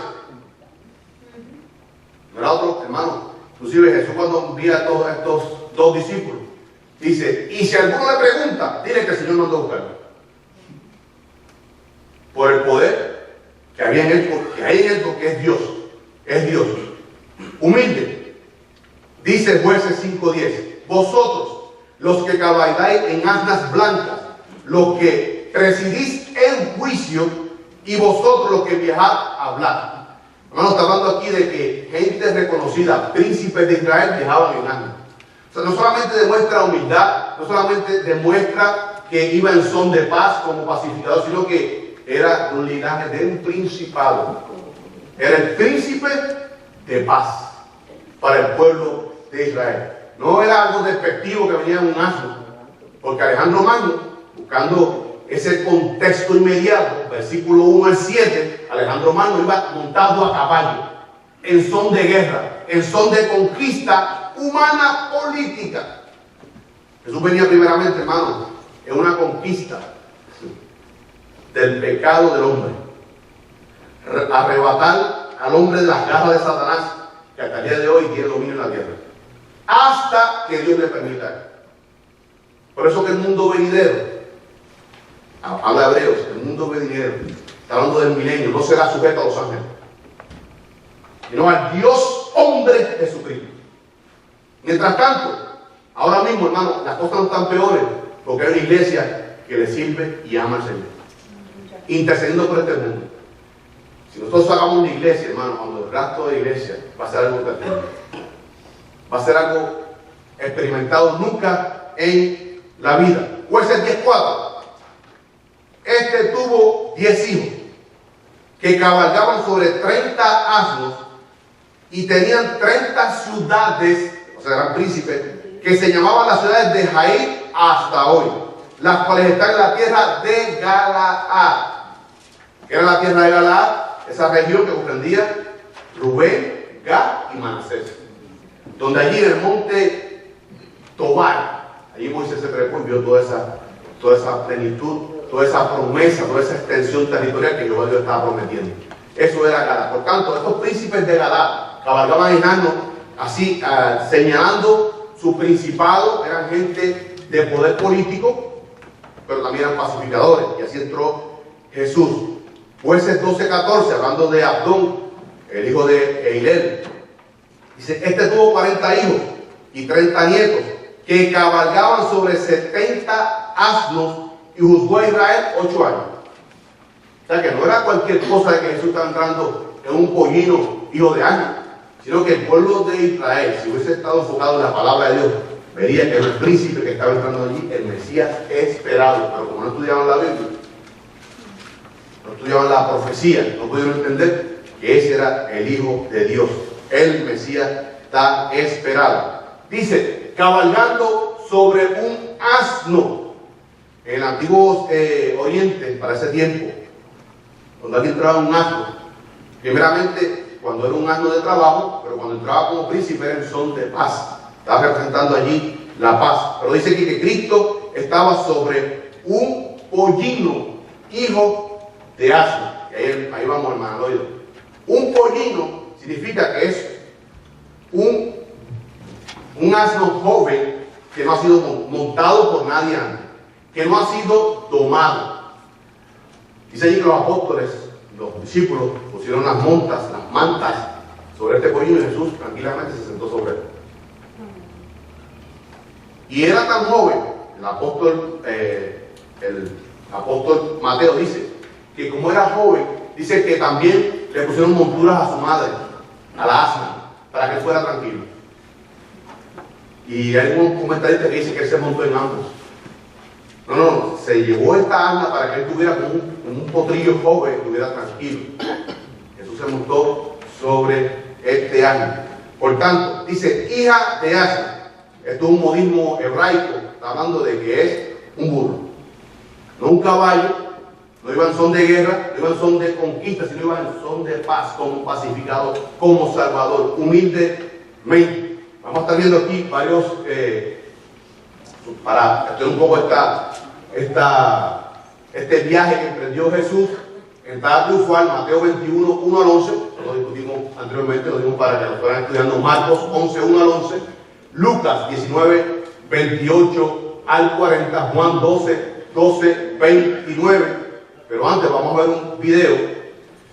¿No era otro, hermano? Inclusive Jesús cuando envía a todos estos dos discípulos, dice, y si alguno le pregunta, dile que el Señor mandó a buscarlo. Por el poder que había en él, que hay en él, porque es Dios. Es Dios. Humilde. Dice Jueces 5:10. Vosotros, los que cabalgáis en asnas blancas, los que presidís en juicio, y vosotros los que viajad, hablad. Hermano, está hablando aquí de que gente reconocida, príncipes de Israel, viajaban en asnas. O sea, no solamente demuestra humildad, no solamente demuestra que iba en son de paz como pacificador, sino que era un linaje de un principado. Era el príncipe de paz para el pueblo de Israel. No era algo despectivo que venía en un asno, porque Alejandro Magno, buscando ese contexto inmediato, versículo 1 al 7, Alejandro Magno iba montado a caballo, en son de guerra, en son de conquista humana política. Jesús venía primeramente, hermano, en una conquista del pecado del hombre. Arrebatar al hombre de las garras de Satanás, que hasta el día de hoy tiene dominio en la tierra, hasta que Dios le permita. Por eso que el mundo venidero, habla Hebreos, el mundo venidero, está hablando del milenio, no será sujeto a los ángeles, sino al Dios hombre Jesucristo. Mientras tanto, ahora mismo, hermano, las cosas no están peores, porque hay una iglesia que le sirve y ama al Señor, intercediendo por este mundo. Si nosotros hagamos una iglesia, hermano, cuando el resto de la iglesia va a ser algo terrible, va a ser algo experimentado nunca en la vida. Jueces 10:4. Este tuvo 10 hijos que cabalgaban sobre 30 asnos y tenían 30 ciudades, o sea, eran príncipes, que se llamaban las ciudades de Jair hasta hoy, las cuales están en la tierra de Galaad. ¿Qué era la tierra de Galaad? Esa región que comprendía Rubén, Gad y Manasés, donde allí en el monte Tobar, allí Moisés se trepó y vio toda esa plenitud, toda esa promesa, toda esa extensión territorial que Jehová Dios estaba prometiendo. Eso era Galaad. Por tanto, estos príncipes de Galaad cabalgaban en asnos, así señalando su principado. Eran gente de poder político, pero también eran pacificadores, y así entró Jesús. Jueces 12:14, hablando de Abdón, el hijo de Eilel, dice: este tuvo 40 hijos y 30 nietos, que cabalgaban sobre 70 asnos, y juzgó a Israel 8 años. O sea que no era cualquier cosa de que Jesús estaba entrando en un pollino hijo de Ana, sino que el pueblo de Israel, si hubiese estado enfocado en la palabra de Dios, vería que era el príncipe que estaba entrando allí, el Mesías esperado. Pero como no estudiaban la Biblia, no estudiaban la profecía, no pudieron entender que ese era el Hijo de Dios, el Mesías tan esperado. Dice, cabalgando sobre un asno. En el antiguo Oriente, para ese tiempo, cuando alguien entraba en un asno, primeramente cuando era un asno de trabajo, pero cuando entraba como príncipe era en son de paz. Estaba representando allí la paz. Pero dice aquí que Cristo estaba sobre un pollino, hijo de asno. Y ahí vamos, hermano. Un pollino significa que es un asno joven que no ha sido montado por nadie antes, que no ha sido domado. Dice allí que los apóstoles, los discípulos, pusieron las mantas sobre este pollino, y Jesús tranquilamente se sentó sobre él. Y era tan joven, el apóstol Mateo dice que como era joven, dice que también le pusieron monturas a su madre, a la asna, para que él fuera tranquilo. Y hay un comentarista que dice que él se montó en ambos. No, se llevó esta asna para que él tuviera como un potrillo joven, estuviera tranquilo. Jesús se montó sobre este asna. Por tanto, dice hija de asna. Esto es un modismo hebraico, está hablando de que es un burro, no un caballo. No iba en son de guerra, no iba en son de conquista, sino iba en son de paz, como pacificador, como salvador, humildemente. Vamos a estar viendo aquí varios, para hacer un poco este viaje que emprendió Jesús, entrada triunfal, Mateo 21, 1 al 11, lo discutimos anteriormente, lo dimos para que lo fueran estudiando, Marcos 11, 1 al 11, Lucas 19, 28 al 40, Juan 12, 29. Pero antes vamos a ver un video,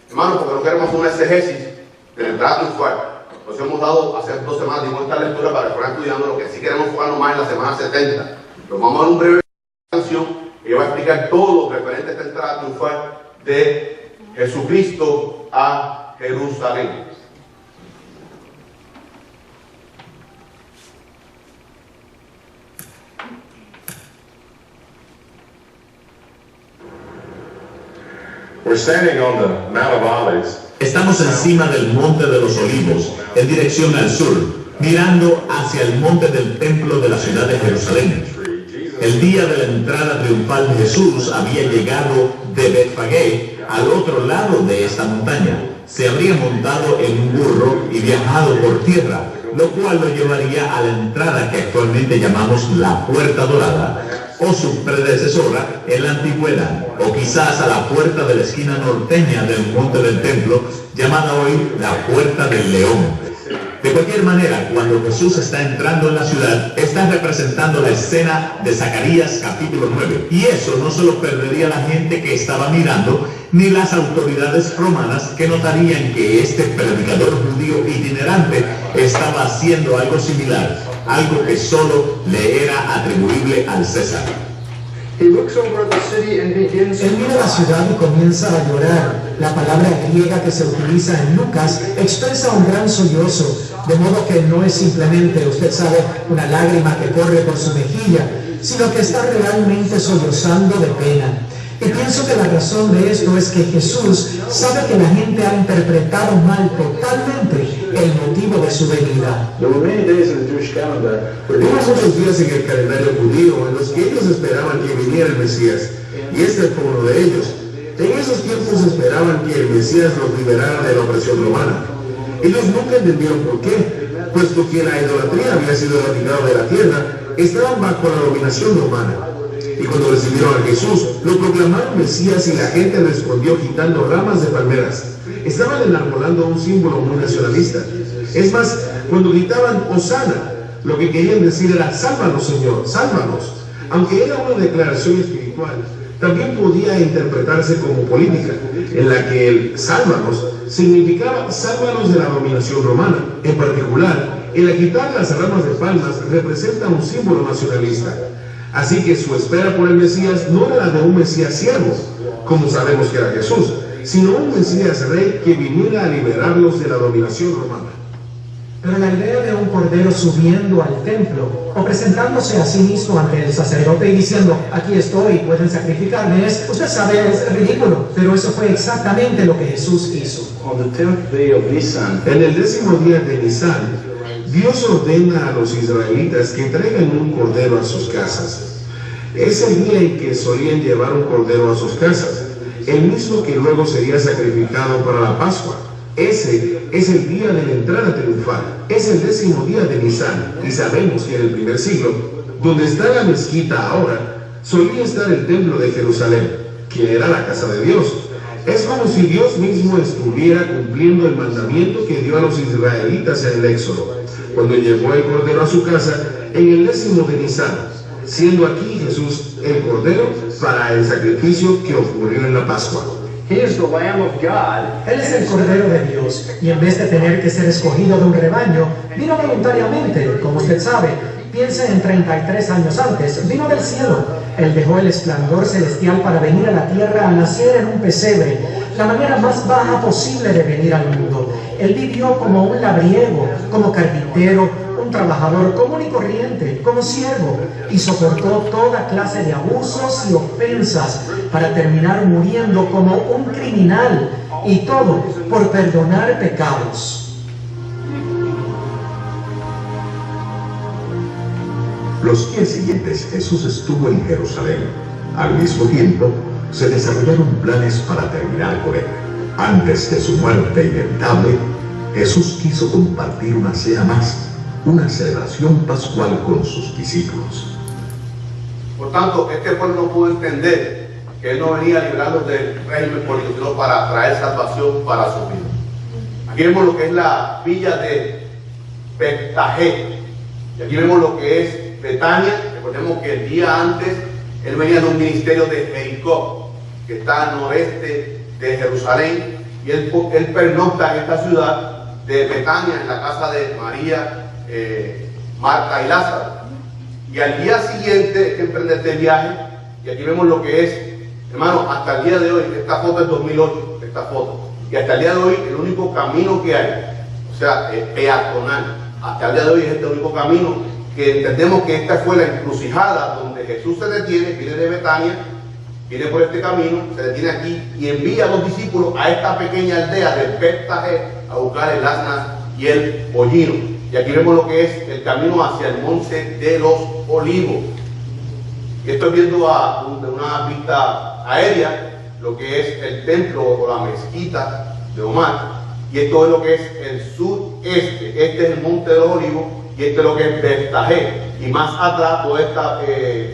hermanos, porque no queremos hacer una exégesis de la entrada triunfal. Nos hemos dado hace 2 semanas, dimos esta lectura para que fueran estudiando lo que sí queremos enfocarnos más en la semana 70. Pero vamos a ver un breve canción que va a explicar todo lo referente a esta entrada triunfal de Jesucristo a Jerusalén. Estamos encima del Monte de los Olivos, en dirección al sur, mirando hacia el monte del templo de la ciudad de Jerusalén. El día de la entrada triunfal de Jesús había llegado de Betfagé al otro lado de esta montaña. Se habría montado en un burro y viajado por tierra, lo cual lo llevaría a la entrada que actualmente llamamos la Puerta Dorada. o su predecesora en la antigüedad, o quizás a la puerta de la esquina norteña del monte del templo, llamada hoy la Puerta del León. De cualquier manera, cuando Jesús está entrando en la ciudad, está representando la escena de Zacarías capítulo 9. Y eso no se lo perdería la gente que estaba mirando, ni las autoridades romanas, que notarían que este predicador judío itinerante estaba haciendo algo similar, algo que solo le era atribuible al César. He looks over at the city and begins Él mira la ciudad y comienza a llorar. La palabra griega que se utiliza en Lucas expresa un gran sollozo, de modo que no es simplemente, usted sabe, una lágrima que corre por su mejilla, sino que está realmente sollozando de pena. Y pienso que la razón de esto es que Jesús sabe que la gente ha interpretado mal totalmente el motivo de su venida. There were many days in the Jewish calendar where Hubo muchos días en el calendario judío en los que ellos esperaban que viniera el Mesías, y este fue uno de ellos. En esos tiempos esperaban que el Mesías los liberara de la opresión romana. Ellos nunca entendieron por qué, puesto que la idolatría había sido erradicada de la tierra, estaban bajo la dominación romana. Y cuando recibieron a Jesús, lo proclamaron Mesías y la gente respondió quitando ramas de palmeras. Estaban enarbolando un símbolo muy nacionalista. Es más, cuando gritaban Hosana, lo que querían decir era sálvanos, Señor, sálvanos. Aunque era una declaración espiritual, también podía interpretarse como política, en la que el sálvanos significaba sálvanos de la dominación romana. En particular, el quitar las ramas de palmas representa un símbolo nacionalista. Así que su espera por el Mesías no era la de un Mesías siervo, como sabemos que era Jesús, sino un Mesías rey que viniera a liberarlos de la dominación romana. Pero la idea de un cordero subiendo al templo o presentándose a sí mismo ante el sacerdote y diciendo, aquí estoy, pueden sacrificarme, usted sabe, es ridículo, pero eso fue exactamente lo que Jesús hizo. on the 10th day of Nisan, En el 10º día de Nisan, Dios ordena a los israelitas que traigan un cordero a sus casas. Es el día en que solían llevar un cordero a sus casas, el mismo que luego sería sacrificado para la Pascua. Ese es el día de la entrada triunfal, es el 10º día de Nisan, y sabemos que en el primer siglo, donde está la mezquita ahora, solía estar el templo de Jerusalén, que era la casa de Dios. Es como si Dios mismo estuviera cumpliendo el mandamiento que dio a los israelitas en el Éxodo, cuando llevó el cordero a su casa en el 10º de Nisan, siendo aquí Jesús el cordero para el sacrificio que ocurrió en la Pascua. he is the Lamb of God. Él es el Cordero de Dios, y en vez de tener que ser escogido de un rebaño, vino voluntariamente, como usted sabe. Piense en 33 años antes, vino del cielo. Él dejó el esplendor celestial para venir a la tierra a nacer en un pesebre, la manera más baja posible de venir al mundo. Él vivió como un labriego, como carpintero, un trabajador común y corriente, como siervo, y soportó toda clase de abusos y ofensas para terminar muriendo como un criminal, y todo por perdonar pecados. Los días siguientes Jesús estuvo en Jerusalén. Al mismo tiempo, se desarrollaron planes para terminar con él. Antes de su muerte inevitable, Jesús quiso compartir una cena más, una celebración pascual con sus discípulos. Por tanto, este pueblo no pudo entender que él no venía a librarlos del régimen político, sino para traer salvación para su vida. Aquí vemos lo que es la villa de Betfagé, y aquí vemos lo que es Betania. Recordemos que el día antes él venía de un ministerio de Jericó, que está al noreste de Jerusalén, y él pernocta en esta ciudad de Betania, en la casa de María, Marta y Lázaro. Y al día siguiente que emprende este viaje, y aquí vemos lo que es, hermano, hasta el día de hoy, esta foto es 2008, esta foto, y hasta el día de hoy el único camino que hay, o sea, peatonal, hasta el día de hoy es este único camino, que entendemos que esta fue la encrucijada donde Jesús se detiene, viene de Betania, viene por este camino, se detiene aquí y envía a los discípulos a esta pequeña aldea de Betfagé a buscar el asna y el pollino. Y aquí vemos lo que es el camino hacia el monte de los Olivos. Y estoy viendo de una vista aérea lo que es el templo o la mezquita de Omar. Y esto es lo que es el sureste. Este es el monte de los Olivos. y este es lo que es Betfagé, y más atrás toda esta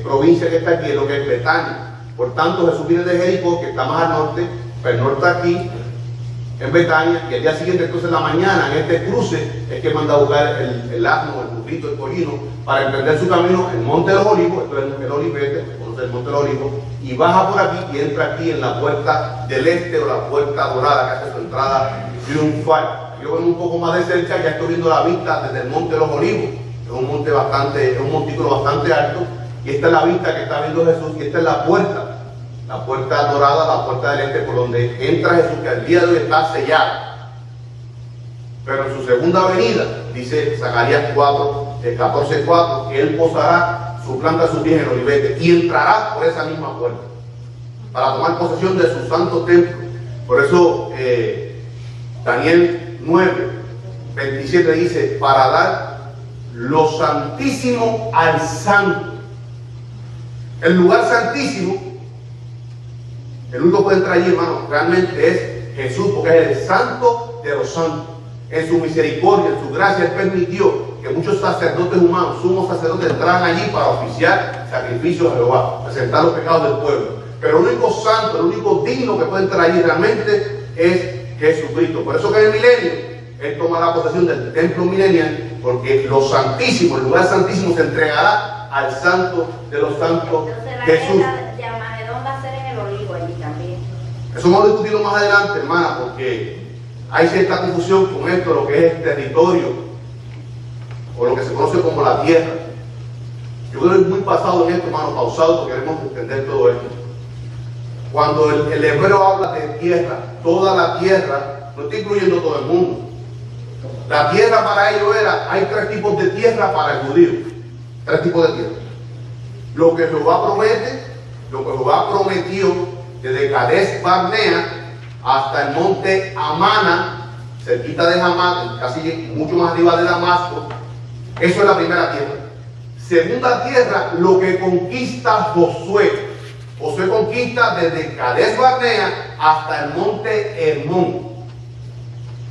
provincia que está aquí es lo que es Betania. Por tanto, Jesús viene de Jericó, que está más al norte, pero el norte aquí, en Betania, y el día siguiente, entonces en la mañana, en este cruce, es que manda a buscar el asno, el burrito, el pollino, para emprender su camino en Monte de los Olivos, esto es el Olivete, conoce el Monte de los Olivos, y baja por aquí y entra aquí en la puerta del este o la puerta dorada, que hace su entrada triunfal. Aquí lo vemos un poco más de cerca, ya estoy viendo la vista desde el Monte de los Olivos, es un monte bastante, es un montículo bastante alto, y esta es la vista que está viendo Jesús, y esta es la puerta dorada, la puerta del este, por donde entra Jesús, que al día de hoy está sellada. Pero en su segunda venida, dice Zacarías 14:4, que él posará su planta, sus pies en el olivete, y entrará por esa misma puerta, para tomar posesión de su santo templo. Por eso, Daniel 9:27 dice, para dar lo santísimo al santo. El lugar santísimo, el único que puede entrar allí, hermano, realmente es Jesús, porque es el santo de los santos. En su misericordia, en su gracia, Él permitió que muchos sacerdotes humanos, sumos sacerdotes, entraran allí para oficiar sacrificios a Jehová, presentar los pecados del pueblo. Pero el único santo, el único digno que puede entrar allí realmente es Jesucristo. Por eso que en el milenio, Él tomará posesión del templo milenial, porque lo santísimo, el lugar santísimo, se entregará al santo de los santos, Jesús. De Armagedón va a ser en el Olivo allí también. Eso vamos a discutirlo más adelante, hermana, porque hay cierta confusión con esto, lo que es el territorio, o lo que se conoce como la tierra. Yo creo que es muy pasado en esto, hermano, pausado, porque queremos entender todo esto. Cuando el hebreo habla de tierra, toda la tierra, no está incluyendo todo el mundo. La tierra para ellos hay tres tipos de tierra para el judío. Tres tipos de tierra. Lo que Jehová promete, lo que Jehová prometió desde Cades Barnea hasta el monte Amana, cerquita de Hamat, casi mucho más arriba de Damasco. Eso es la primera tierra. Segunda tierra, lo que conquista Josué. Josué conquista desde Cades Barnea hasta el monte Hermón.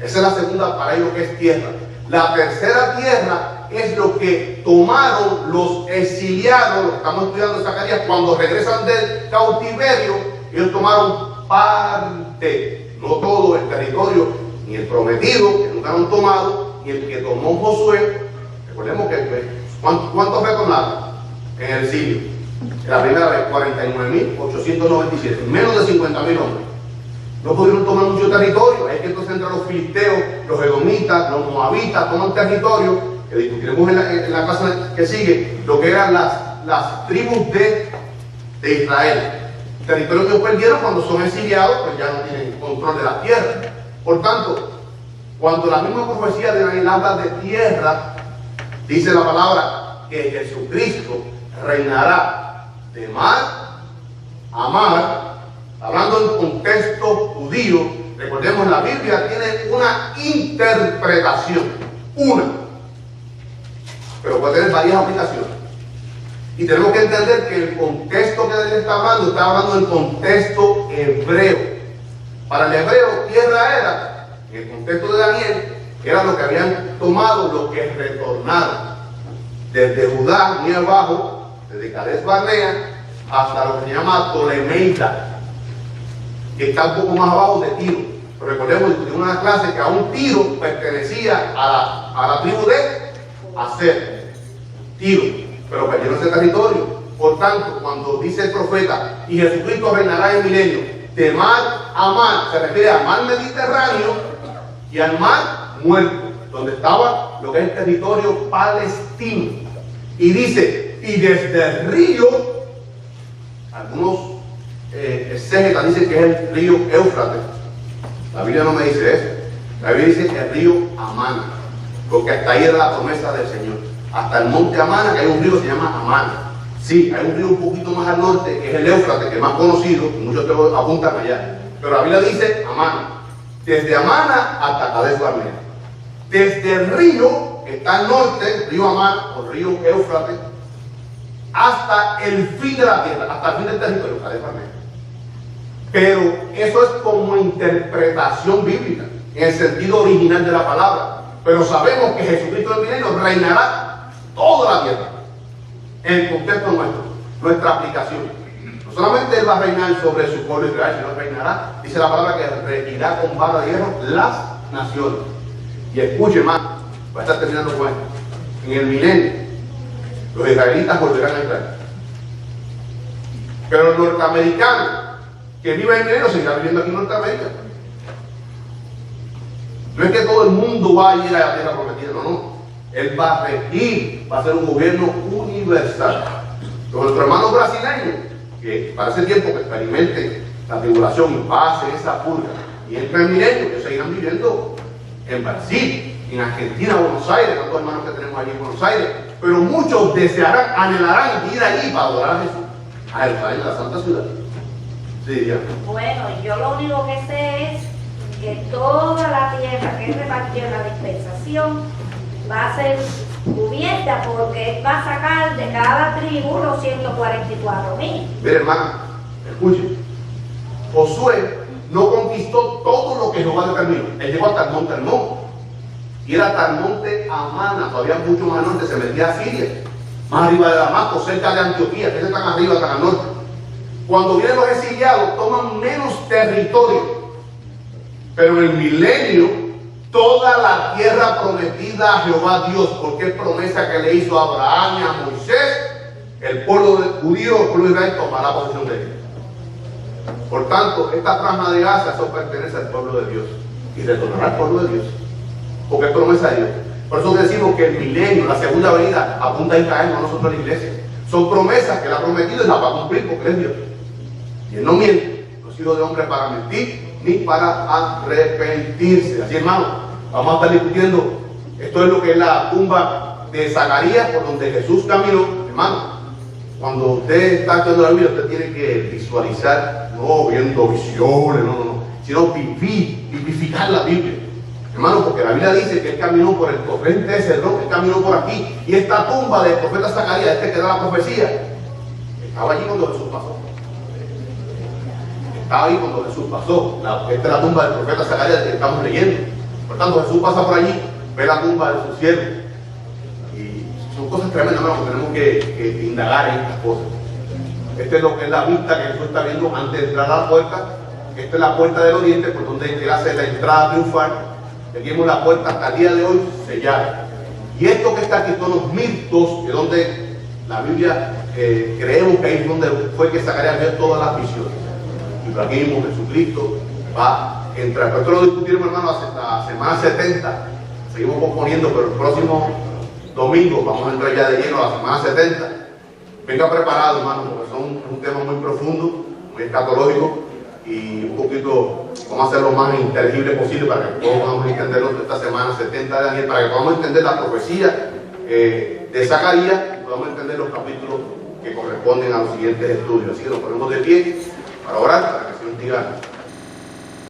Esa es la segunda para ellos que es tierra. La tercera tierra es lo que tomaron los exiliados, lo que estamos estudiando en Zacarías, cuando regresan del cautiverio. Ellos tomaron parte, no todo el territorio, ni el prometido, que nunca lo han tomado, ni el que tomó Josué. Recordemos que ¿cuántos retornaron en el exilio? La primera vez, 49.897, menos de 50.000 hombres. No pudieron tomar mucho territorio. Hay que entonces entrar los filisteos, los edomitas, los moabitas, toman territorio, que discutiremos en la clase que sigue, lo que eran las tribus de Israel. Territorio que ellos perdieron cuando son exiliados, pues ya no tienen control de la tierra. Por tanto, cuando la misma profecía de Daniel habla de tierra, dice la palabra que Jesucristo reinará de mar a mar, hablando en contexto judío. Recordemos, la Biblia tiene una interpretación, pero puede tener varias aplicaciones. Y tenemos que entender que el contexto que él está hablando del contexto hebreo. Para el hebreo, tierra era, en el contexto de Daniel, era lo que habían tomado los que retornaron desde Judá, muy abajo, desde Cades Barnea, hasta lo que se llama Tolemeida, que está un poco más abajo de Tiro. Pero recordemos, discutimos una clase que a un Tiro pertenecía a la tribu de Aser, Tiro, pero perdieron ese territorio. Por tanto, cuando dice el profeta, y Jesucristo reinará en el milenio, de mar a mar, se refiere al mar Mediterráneo y al mar Muerto, donde estaba lo que es el territorio palestino. Y dice, y desde el río, algunos exégetas dicen que es el río Éufrates. La Biblia no me dice eso. La Biblia dice el río Amana, porque hasta ahí era la promesa del Señor. Hasta el monte Amana, que hay un río que se llama Amana. Sí, hay un río un poquito más al norte, que es el Éufrates, que es más conocido, y muchos te apuntan allá. Pero la Biblia dice Amana. Desde Amana hasta Cades Barnea. Desde el río, que está al norte, río Amana, o río Éufrates, hasta el fin de la tierra, hasta el fin del territorio, Cades Barnea. Pero eso es como interpretación bíblica, en el sentido original de la palabra. Pero sabemos que Jesucristo del milenio reinará toda la tierra. En el contexto nuestro, nuestra aplicación. No solamente Él va a reinar sobre su pueblo Israel, sino reinará, dice la palabra, que regirá con vara de hierro las naciones. Y escuche más, va a estar terminando con esto. En el milenio, los israelitas volverán a Israel. Pero los norteamericanos que viven en el milenio seguirán viviendo aquí en Norteamérica. No es que todo el mundo va a ir a la tierra prometida, no. Él va a regir, va a ser un gobierno universal. Nuestros hermanos brasileños, que para ese tiempo que experimenten la tribulación y pasen esa purga y entren en el milenio, ellos seguirán viviendo en Brasil, en Argentina, Buenos Aires, tantos hermanos que tenemos allí en Buenos Aires, pero muchos desearán, anhelarán ir allí para adorar a Jesús, a Jerusalén, a la Santa Ciudad. Sí, Diana. Bueno, yo lo único que sé es que toda la tierra que repartió en la dispensación va a ser cubierta, porque Él va a sacar de cada tribu los 144,000. Mire, hermano, escuche. Josué no conquistó todo lo que Jehová determinó. Él llegó hasta el monte Hermón. Y era hasta el monte Amana, todavía mucho más al norte, se metía a Siria, más arriba de Damasco, cerca de Antioquía, que es tan arriba, tan al norte. Cuando vienen los exiliados, toman menos territorio. Pero en el milenio, toda la tierra prometida a Jehová Dios, porque es promesa que le hizo a Abraham y a Moisés, el pueblo judío, el pueblo de Israel tomará posesión de él. Por tanto, esta franja de Gaza, eso pertenece al pueblo de Dios y retornará al pueblo de Dios, porque es promesa de Dios. Por eso decimos que el milenio, la segunda venida, apunta a Israel, no a nosotros, a la iglesia. Son promesas que Él ha prometido y las va a cumplir, porque Él es Dios. Y Él no miente, no ha sido de hombre para mentir ni para arrepentirse. Así, hermano, vamos a estar discutiendo. Esto es lo que es la tumba de Zacarías, por donde Jesús caminó. Hermano, cuando usted está estudiando la Biblia, usted tiene que visualizar, no viendo visiones, no, sino vivificar la Biblia. Hermano, porque la Biblia dice que Él caminó por el torrente de Cedrón, Él caminó por aquí, y esta tumba del profeta Zacarías, que da la profecía, estaba allí cuando Jesús pasó. Estaba ahí cuando Jesús pasó. Esta es la tumba del profeta Zacarías que estamos leyendo. Por tanto, Jesús pasa por allí, ve la tumba de su siervo. Y son cosas tremendas, hermano, que tenemos que indagar en estas cosas. Esta es lo que es la vista que Jesús está viendo antes de entrar a la puerta. Esta es la puerta del oriente, por donde Él hace la entrada triunfal. Aquí vemos la puerta hasta el día de hoy sellada. Y esto que está aquí son los mitos, de donde la Biblia creemos que ahí es donde fue que Zacarías vio todas las visiones. Y por aquí mismo Jesucristo va a entrar. Pero esto lo discutimos, hermano, hasta la semana 70. Seguimos posponiendo, pero el próximo domingo vamos a entrar ya de lleno a la semana 70. Venga preparado, hermano, porque son un tema muy profundo, muy escatológico, y un poquito, vamos a hacerlo lo más inteligible posible para que todos podamos entenderlo esta semana 70 de Daniel, para que podamos entender la profecía de Zacarías y podamos entender los capítulos que corresponden a los siguientes estudios. Así que nos ponemos de pie para orar, para que el Señor diga